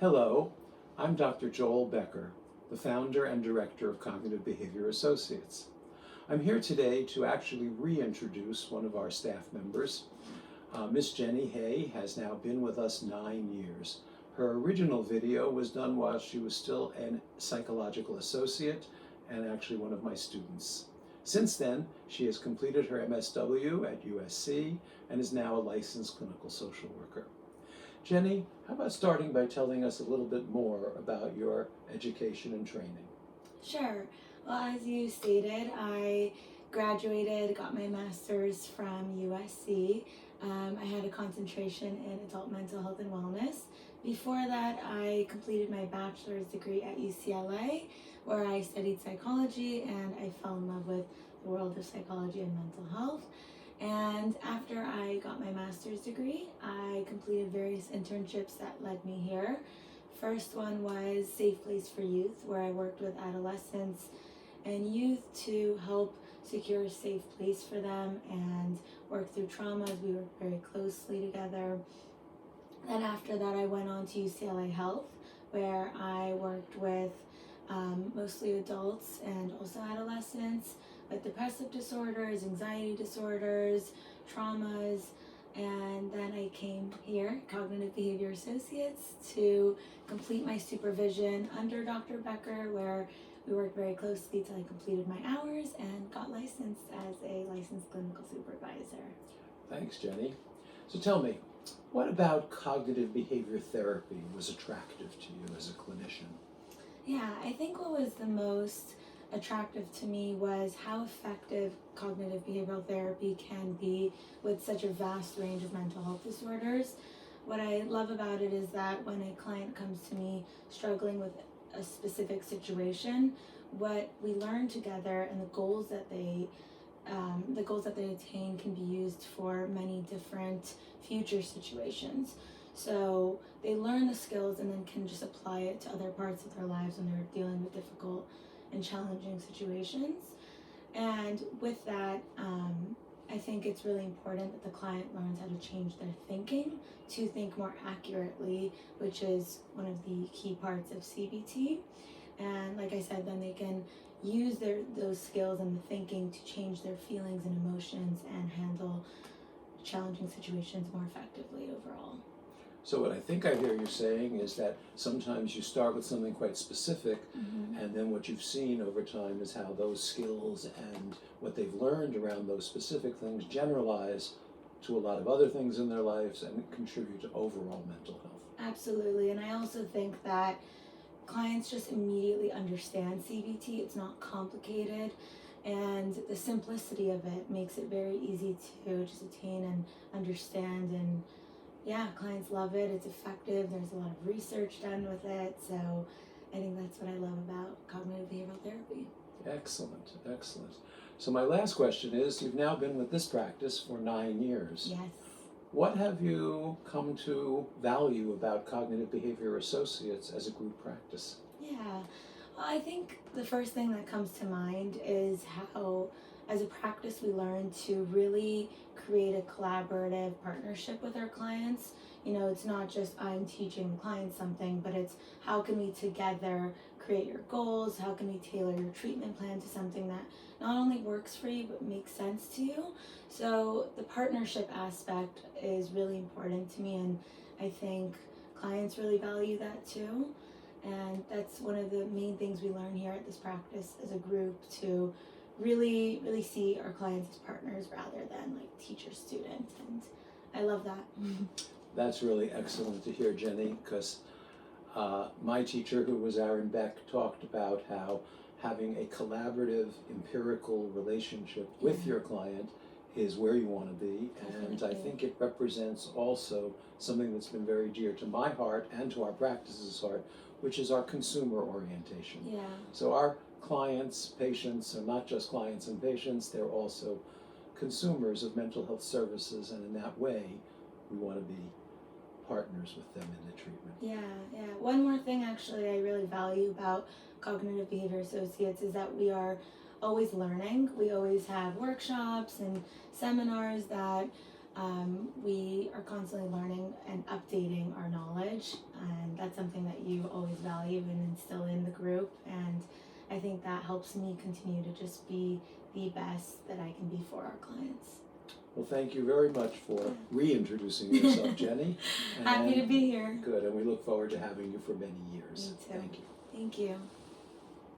Hello, I'm Dr. Joel Becker, the founder and director of Cognitive Behavior Associates. I'm here today to actually reintroduce one of our staff members. Miss Jenny Hay has now been with us 9 years. Her original video was done while she was still a psychological associate and actually one of my students. Since then, she has completed her MSW at USC and is now a licensed clinical social worker. Jenny, how about starting by telling us a little bit more about your education and training? Sure. Well, as you stated, I graduated, got my master's from USC. I had a concentration in adult mental health and wellness. Before that, I completed my bachelor's degree at UCLA, where I studied psychology and I fell in love with the world of psychology and mental health. And after I got my master's degree, I completed various internships that led me here. First one was Safe Place for Youth, where I worked with adolescents and youth to help secure a safe place for them and work through traumas. We worked very closely together. Then after that, I went on to UCLA Health, where I worked with mostly adults and also adolescents with depressive disorders, anxiety disorders, traumas. And then I came here, Cognitive Behavior Associates, to complete my supervision under Dr. Becker, where we worked very closely till I completed my hours and got licensed as a licensed clinical supervisor. Thanks, Jenny. So tell me, what about cognitive behavior therapy was attractive to you as a clinician? Yeah, I think what was the most attractive to me was how effective cognitive behavioral therapy can be with such a vast range of mental health disorders. What I love about it is that when a client comes to me struggling with a specific situation, what we learn together and the goals that they attain can be used for many different future situations. So they learn the skills and then can just apply it to other parts of their lives when they're dealing with difficult and challenging situations. And with that, I think it's really important that the client learns how to change their thinking to think more accurately, which is one of the key parts of CBT. And like I said, then they can use those skills and the thinking to change their feelings and emotions and handle challenging situations more effectively overall. So what I think I hear you saying is that sometimes you start with something quite specific, and then what you've seen over time is how those skills and what they've learned around those specific things generalize to a lot of other things in their lives and contribute to overall mental health. Absolutely, and I also think that clients just immediately understand CBT. It's not complicated, and the simplicity of it makes it very easy to just attain and understand. And yeah, clients love it. It's effective. There's a lot of research done with it. So I think that's what I love about cognitive behavioral therapy. Excellent, excellent. So my last question is, you've now been with this practice for 9 years. Yes. What have you come to value about Cognitive Behavior Associates as a group practice? Yeah. Well, I think the first thing that comes to mind is how, as a practice, we learn to really create a collaborative partnership with our clients. You know, it's not just I'm teaching clients something, but it's how can we together create your goals? How can we tailor your treatment plan to something that not only works for you, but makes sense to you? So the partnership aspect is really important to me, and I think clients really value that too. And that's one of the main things we learn here at this practice as a group, to really see our clients as partners rather than like teacher student. And I love that. That's really excellent to hear, Jenny, because my teacher, who was Aaron Beck, talked about how having a collaborative, empirical relationship with your client is where you want to be. And I think it represents also something that's been very dear to my heart and to our practice's heart, which is our consumer orientation. Yeah. So our clients, patients, are not just clients and patients, they're also consumers of mental health services, and in that way, we want to be partners with them in the treatment. Yeah. One more thing actually I really value about Cognitive Behavior Associates is that we are always learning. We always have workshops and seminars that we are constantly learning and updating our knowledge. And that's something that you always value and instill in the group, and I think that helps me continue to just be the best that I can be for our clients. Well, thank you very much for reintroducing yourself, Jenny. Happy to be here. Good, and we look forward to having you for many years. Me too. Thank you. Thank you.